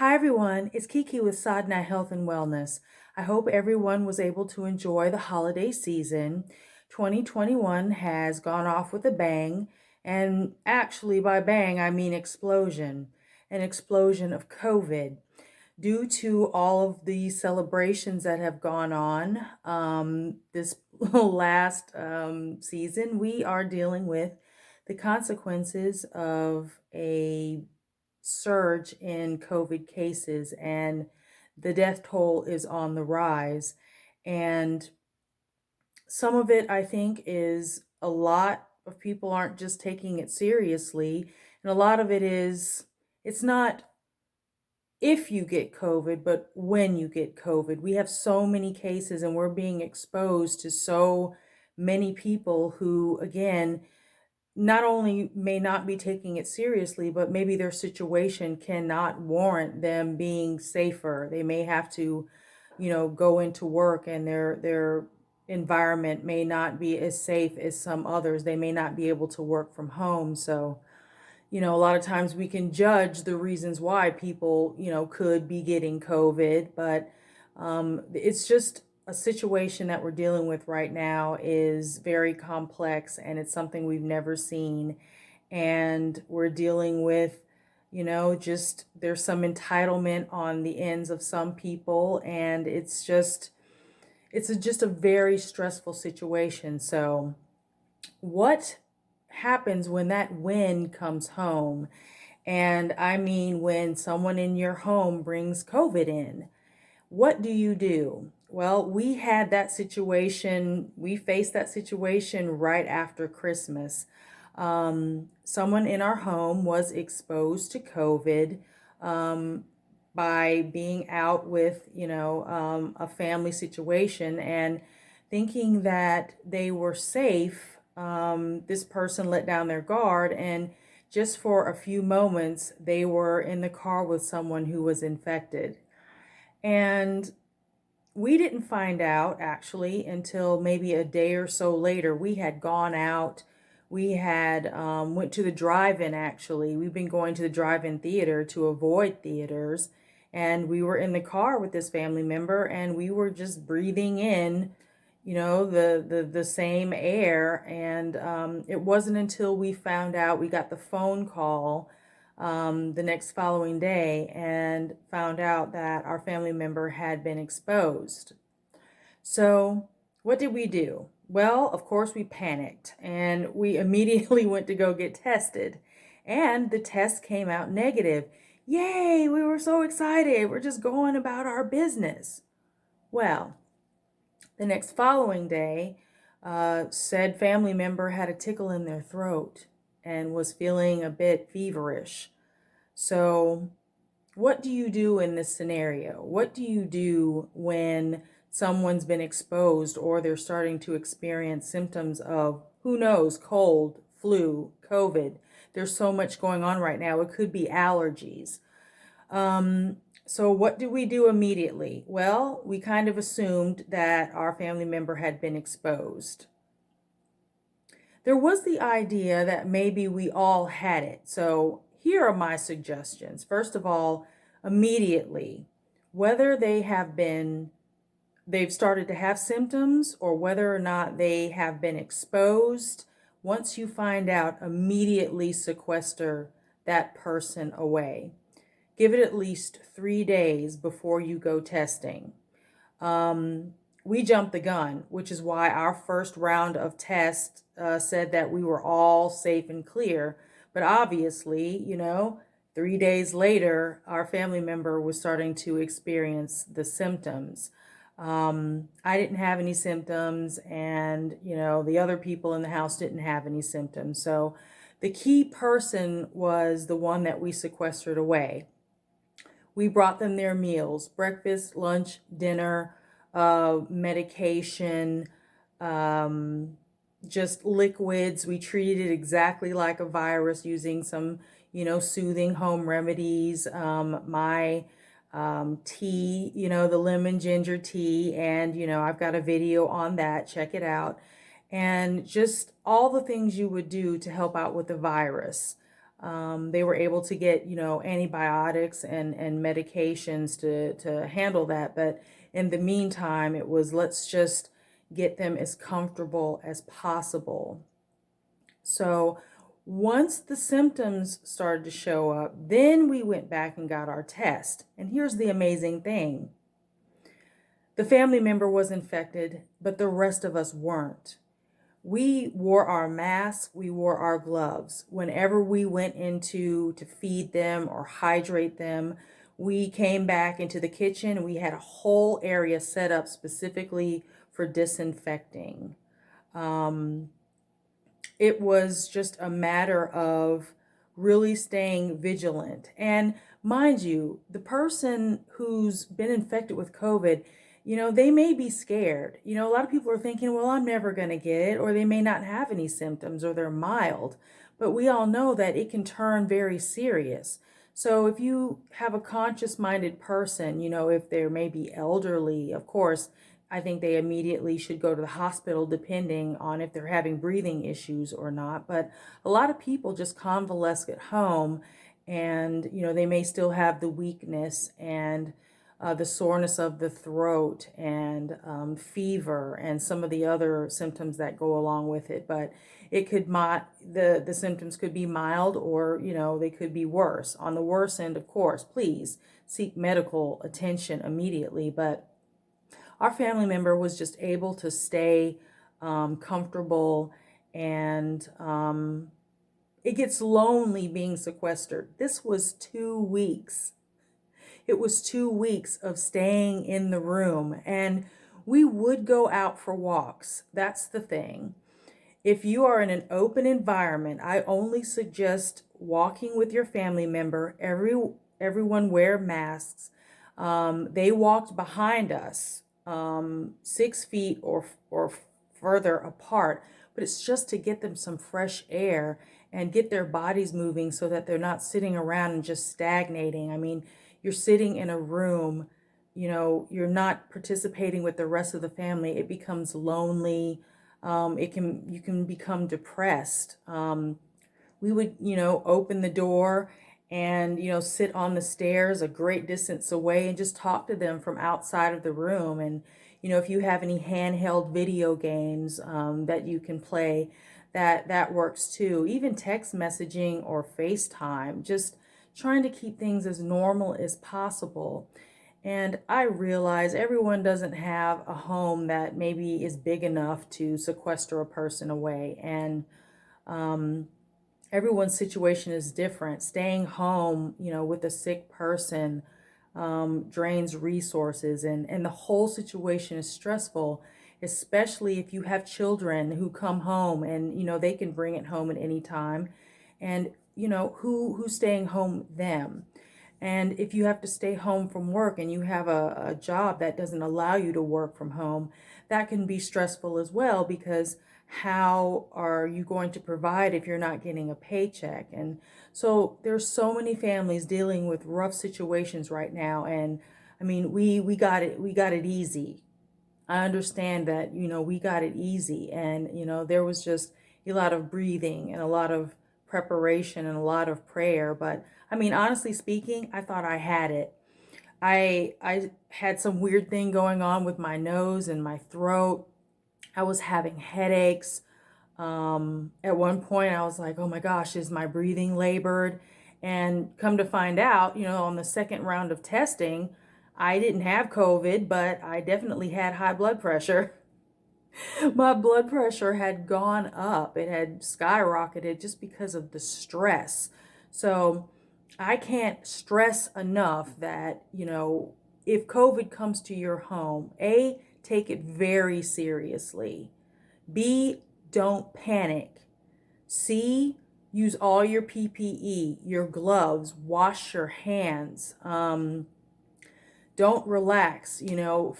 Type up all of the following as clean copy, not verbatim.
Hi everyone, it's Kiki with Sadna Health and Wellness. I hope everyone was able to enjoy the holiday season. 2021 has gone off with a bang, and actually by bang I mean explosion, an explosion of COVID. Due to all of the celebrations that have gone on this last season, we are dealing with the consequences of a surge in COVID cases, and the death toll is on the rise. And some of it, I think, is a lot of people aren't just taking it seriously. And a lot of it is, it's not if you get COVID, but when you get COVID. We have so many cases and we're being exposed to so many people who, again, not only may not be taking it seriously, but maybe their situation cannot warrant them being safer. They may have to, go into work and their environment may not be as safe as some others. They may not be able to work from home. So, a lot of times we can judge the reasons why people, could be getting COVID, but it's just a situation that we're dealing with right now is very complex and it's something we've never seen. And we're dealing with, just there's some entitlement on the ends of some people, and it's just a very stressful situation. So, what happens when that wind comes home? And I mean, when someone in your home brings COVID in, what do you do? Well, we had that situation, we faced that situation right after Christmas. Someone in our home was exposed to COVID by being out with, a family situation and thinking that they were safe. This person let down their guard, and just for a few moments, they were in the car with someone who was infected. And we didn't find out actually until maybe a day or so later. We had gone out. We had went to the drive-in actually. We've been going to the drive-in theater to avoid theaters. And we were in the car with this family member and we were just breathing in, the same air. And it wasn't until we found out, we got the phone call the next following day and found out that our family member had been exposed. So, what did we do? Well, of course, we panicked and we immediately went to go get tested. And the test came out negative. Yay, we were so excited. We're just going about our business. Well, the next following day, said family member had a tickle in their throat and was feeling a bit feverish. So, what do you do in this scenario? What do you do when someone's been exposed or they're starting to experience symptoms of, who knows, cold, flu, COVID? There's so much going on right now. It could be allergies. So what do we do immediately? Well, we kind of assumed that our family member had been exposed. There was the idea that maybe we all had it. So here are my suggestions. First of all, immediately, whether they've started to have symptoms or whether or not they have been exposed, once you find out, immediately sequester that person away. Give it at least 3 days before you go testing. We jumped the gun, which is why our first round of tests said that we were all safe and clear. But obviously, 3 days later, our family member was starting to experience the symptoms. I didn't have any symptoms, and the other people in the house didn't have any symptoms. So the key person was the one that we sequestered away. We brought them their meals: breakfast, lunch, dinner, medication, just liquids. We treated it exactly like a virus using some, soothing home remedies. My tea, the lemon ginger tea, and, I've got a video on that. Check it out. And just all the things you would do to help out with the virus. They were able to get, antibiotics and medications to handle that. But in the meantime, it was, let's just get them as comfortable as possible. So once the symptoms started to show up, then we went back and got our test. And here's the amazing thing. The family member was infected, but the rest of us weren't. We wore our masks, we wore our gloves. Whenever we went into to feed them or hydrate them, we came back into the kitchen. We had a whole area set up specifically for disinfecting. It was just a matter of really staying vigilant. And mind you, the person who's been infected with COVID, they may be scared. A lot of people are thinking, well, I'm never going to get it, or they may not have any symptoms, or they're mild. But we all know that it can turn very serious. So if you have a conscious-minded person, if they're maybe elderly, of course, I think they immediately should go to the hospital depending on if they're having breathing issues or not. But a lot of people just convalesce at home, and, they may still have the weakness and the soreness of the throat and fever and some of the other symptoms that go along with it. But it could the symptoms could be mild, or they could be worse. On the worst end, of course, please seek medical attention immediately. But our family member was just able to stay comfortable, and it gets lonely being sequestered. This was 2 weeks. It was 2 weeks of staying in the room, and we would go out for walks. That's the thing. If you are in an open environment, I only suggest walking with your family member. Everyone wear masks. They walked behind us, 6 feet or further apart, but it's just to get them some fresh air and get their bodies moving so that they're not sitting around and just stagnating. I mean, you're sitting in a room, you're not participating with the rest of the family. It becomes lonely. You can become depressed. We would, open the door and, sit on the stairs a great distance away and just talk to them from outside of the room. And, if you have any handheld video games that you can play, that works too. Even text messaging or FaceTime, just trying to keep things as normal as possible. And I realize everyone doesn't have a home that maybe is big enough to sequester a person away. And everyone's situation is different. Staying home, with a sick person drains resources, and the whole situation is stressful, especially if you have children who come home and, they can bring it home at any time. And, who's staying home? Them. And if you have to stay home from work and you have a job that doesn't allow you to work from home, that can be stressful as well, because how are you going to provide if you're not getting a paycheck? And so there's so many families dealing with rough situations right now. And I mean, we got it easy. I understand that, we got it easy. And, there was just a lot of breathing and a lot of preparation and a lot of prayer. But I mean, honestly speaking, I thought I had it. I had some weird thing going on with my nose and my throat. I was having headaches. At one point I was like, oh my gosh, is my breathing labored? And come to find out, on the second round of testing, I didn't have COVID, but I definitely had high blood pressure. My blood pressure had gone up. It had skyrocketed just because of the stress. So I can't stress enough that, if COVID comes to your home, A, take it very seriously. B, don't panic. C, use all your PPE, your gloves, wash your hands. Don't relax,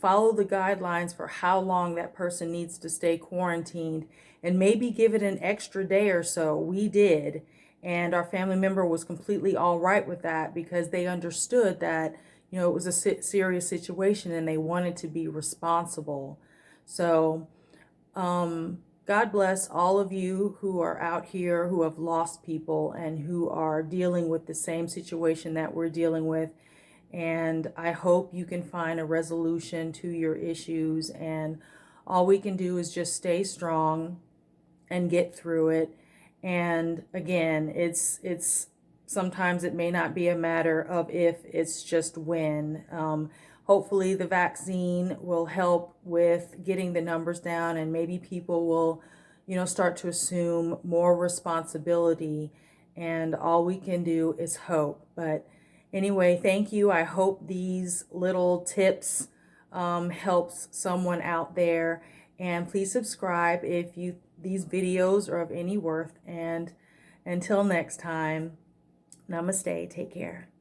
follow the guidelines for how long that person needs to stay quarantined, and maybe give it an extra day or so. We did. And our family member was completely all right with that, because they understood that, it was a serious situation and they wanted to be responsible. So, God bless all of you who are out here who have lost people and who are dealing with the same situation that we're dealing with. And I hope you can find a resolution to your issues. And all we can do is just stay strong and get through it. And again, it's sometimes it may not be a matter of if, it's just when. Hopefully the vaccine will help with getting the numbers down, and maybe people will, start to assume more responsibility. And all we can do is hope. But anyway, thank you. I hope these little tips helps someone out there. And please subscribe if these videos are of any worth. And until next time, namaste. Take care.